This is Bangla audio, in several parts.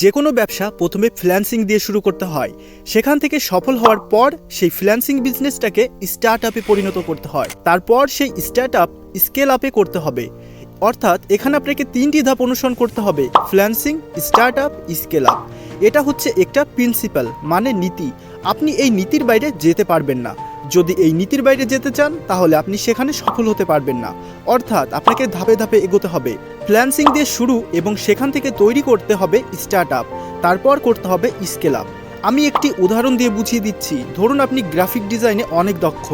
যে কোনো ব্যবসা প্রথমে ফ্রিল্যান্সিং দিয়ে শুরু করতে হয়। সেখান থেকে সফল হওয়ার পর সেই ফ্রিল্যান্সিং বিজনেসটাকে স্টার্ট আপে পরিণত করতে হয়। তারপর সেই স্টার্ট আপ স্কেল আপে করতে হবে। অর্থাৎ এখানে আপনাকে 3টি ধাপ অনুসরণ করতে হবে: freelancing, start up, scale up. এটা হচ্ছে একটা প্রিন্সিপাল, মানে নীতি। আপনি এই নীতির বাইরে যেতে পারবেন না। যদি এই নীতির বাইরে যেতে চান তাহলে আপনি সেখানে সফল হতে পারবেন না। অর্থাৎ আপনাকে ধাপে ধাপে এগোতে হবে। ফ্রিল্যান্সিং দিয়ে শুরু এবং সেখান থেকে তৈরি করতে হবে স্টার্ট আপ, তারপর করতে হবে স্কেল আপ। আমি একটি উদাহরণ দিয়ে বুঝিয়ে দিচ্ছি। ধরুন আপনি গ্রাফিক ডিজাইনে অনেক দক্ষ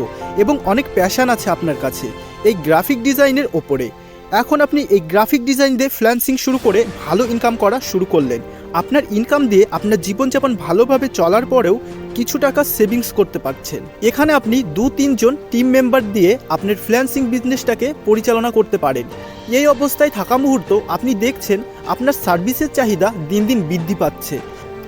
এবং অনেক প্যাশন আছে আপনার কাছে এই গ্রাফিক ডিজাইনের ওপরে। এখন আপনি এই গ্রাফিক ডিজাইন দিয়ে ফ্রিল্যান্সিং শুরু করে ভালো ইনকাম করা শুরু করলেন। আপনার ইনকাম দিয়ে আপনার জীবনযাপন ভালোভাবে চলার পরেও কিছু টাকা সেভিংস করতে পারছেন। এখানে আপনি 2-3 জন টিম মেম্বার দিয়ে আপনার ফ্রিল্যান্সিং বিজনেসটাকে পরিচালনা করতে পারেন। এই অবস্থায় থাকা মুহূর্ত আপনি দেখছেন আপনার সার্ভিসের চাহিদা দিন দিন বৃদ্ধি পাচ্ছে।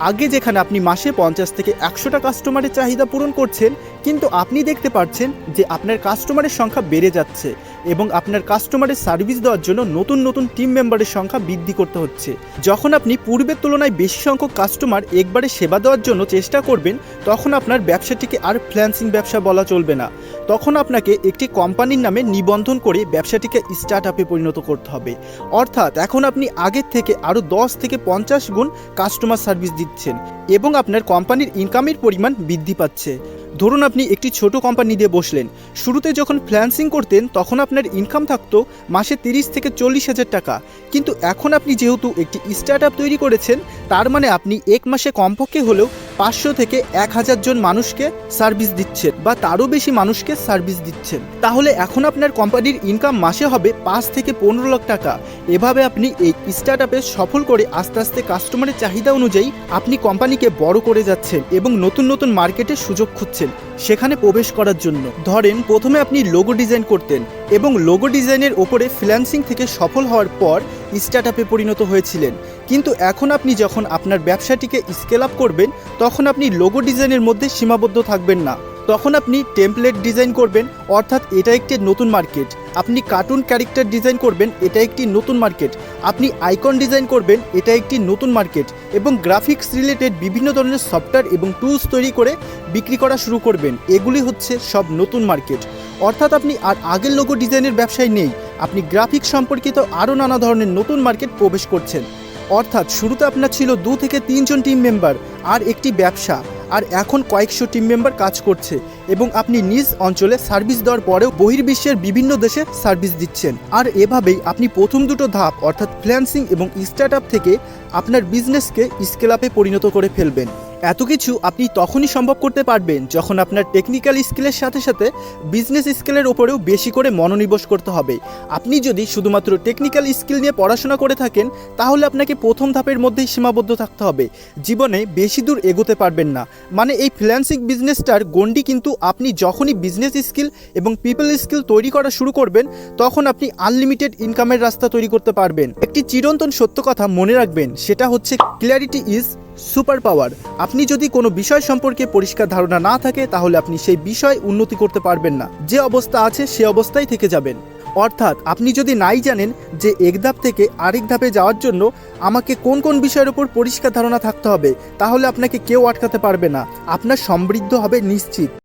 আগে যেখানে আপনি মাসে 50 থেকে 100টা কাস্টমারের চাহিদা পূরণ করছেন, কিন্তু আপনি দেখতে পাচ্ছেন যে আপনার কাস্টমারের সংখ্যা বেড়ে যাচ্ছে এবং আপনার কাস্টমারের সার্ভিস দেওয়ার জন্য নতুন নতুন টিম মেম্বারের সংখ্যা বৃদ্ধি করতে হচ্ছে। যখন আপনি পূর্বের তুলনায় বেশি সংখ্যক কাস্টমার একবারে সেবা দেওয়ার জন্য চেষ্টা করবেন, তখন আপনার ব্যবসাটিকে আর ফ্রিল্যান্সিং ব্যবসা বলা চলবে না। তখন আপনাকে একটি কোম্পানির নামে নিবন্ধন করে ব্যবসাটিকে স্টার্ট আপে পরিণত করতে হবে। অর্থাৎ এখন আপনি আগের থেকে আরও 10 থেকে 50 গুণ কাস্টমার সার্ভিস দিচ্ছেন এবং আপনার কোম্পানির ইনকামের পরিমাণ বৃদ্ধি পাচ্ছে। ধরুন আপনি একটি ছোট কোম্পানি দিয়ে বসলেন। শুরুতে যখন ফ্রিল্যান্সিং করতেন তখন আপনার ইনকাম থাকতো মাসে 30 থেকে 40 হাজার টাকা, কিন্তু এখন আপনি যেহেতু একটি স্টার্ট আপ তৈরি করেছেন, তার মানে আপনি এক মাসে কমপক্ষে হলেও 500 থেকে 1000 জন মানুষকে সার্ভিস দিচ্ছেন বা তারও বেশি মানুষকে সার্ভিস দিচ্ছেন। তাহলে এখন আপনার কোম্পানির ইনকাম মাসে হবে 5 থেকে 15 লাখ টাকা। এভাবে আপনি এই স্টার্ট আপে সফল করে আস্তে আস্তে কাস্টমারের চাহিদা অনুযায়ী আপনি কোম্পানিকে বড় করে যাচ্ছেন এবং নতুন নতুন মার্কেটের সুযোগ খুঁজছেন সেখানে প্রবেশ করার জন্য। ধরেন প্রথমে আপনি লোগো ডিজাইন করতেন এবং লোগো ডিজাইনের ওপরে ফ্রিল্যান্সিং থেকে সফল হওয়ার পর স্টার্ট আপে পরিণত হয়েছিলেন, কিন্তু এখন আপনি যখন আপনার ব্যবসাটিকে স্কেল আপ করবেন তখন আপনি লোগো ডিজাইনের মধ্যে সীমাবদ্ধ থাকবেন না। তখন আপনি টেমপ্লেট ডিজাইন করবেন, অর্থাৎ এটা একটি নতুন মার্কেট। আপনি কার্টুন ক্যারেক্টার ডিজাইন করবেন, এটা একটি নতুন মার্কেট। আপনি আইকন ডিজাইন করবেন, এটা একটি নতুন মার্কেট। এবং গ্রাফিক্স রিলেটেড বিভিন্ন ধরনের সফটওয়্যার এবং টুলস তৈরি করে বিক্রি করা শুরু করবেন। এগুলি হচ্ছে সব নতুন মার্কেট। অর্থাৎ আপনি আর আগের লোগো ডিজাইনের ব্যবসায় নেই, আপনি গ্রাফিক্স সম্পর্কিত আরও নানা ধরনের নতুন মার্কেট প্রবেশ করছেন। অর্থাৎ শুরুতে আপনার ছিল 2 থেকে 3 জন টিম মেম্বার আর একটি ব্যবসা, আর এখন কয়েকশো টিম মেম্বার কাজ করছে এবং আপনি নিজ অঞ্চলে সার্ভিস দেওয়ার পরেও বহির্বিশ্বের বিভিন্ন দেশে সার্ভিস দিচ্ছেন। আর এভাবেই আপনি প্রথম দুটো ধাপ অর্থাৎ ফ্রিল্যান্সিং এবং স্টার্ট আপ থেকে আপনার বিজনেসকে স্কেল আপে পরিণত করে ফেলবেন। এত কিছু আপনি তখনই সম্ভব করতে পারবেন যখন আপনার টেকনিক্যাল স্কিলের সাথে সাথে বিজনেস স্কিলের ওপরেও বেশি করে মনোনিবেশ করতে হবে। আপনি যদি শুধুমাত্র টেকনিক্যাল স্কিল নিয়ে পড়াশোনা করে থাকেন তাহলে আপনাকে প্রথম ধাপের মধ্যেই সীমাবদ্ধ থাকতে হবে, জীবনে বেশি দূর এগোতে পারবেন না। মানে এই ফ্রিল্যান্সিং বিজনেসটার গণ্ডি কিন্তু আপনি যখনই বিজনেস স্কিল এবং পিপল স্কিল তৈরি করা শুরু করবেন তখন আপনি আনলিমিটেড ইনকামের রাস্তা তৈরি করতে পারবেন। একটি চিরন্তন সত্য কথা মনে রাখবেন, সেটা হচ্ছে ক্ল্যারিটি ইজ সুপার পাওয়ার। আপনি যদি কোনো বিষয় সম্পর্কে পরিষ্কার ধারণা না থাকে তাহলে আপনি সেই বিষয় উন্নতি করতে পারবেন না, যে অবস্থা আছে সে অবস্থায় থেকে যাবেন। অর্থাৎ আপনি যদি নাই জানেন যে এক ধাপ থেকে আরেক ধাপে যাওয়ার জন্য আমাকে কোন কোন বিষয়ের উপর পরিষ্কার ধারণা থাকতে হবে, তাহলে আপনাকে কেউ আটকাতে পারবে না। আপনার সমৃদ্ধ হবে নিশ্চিত।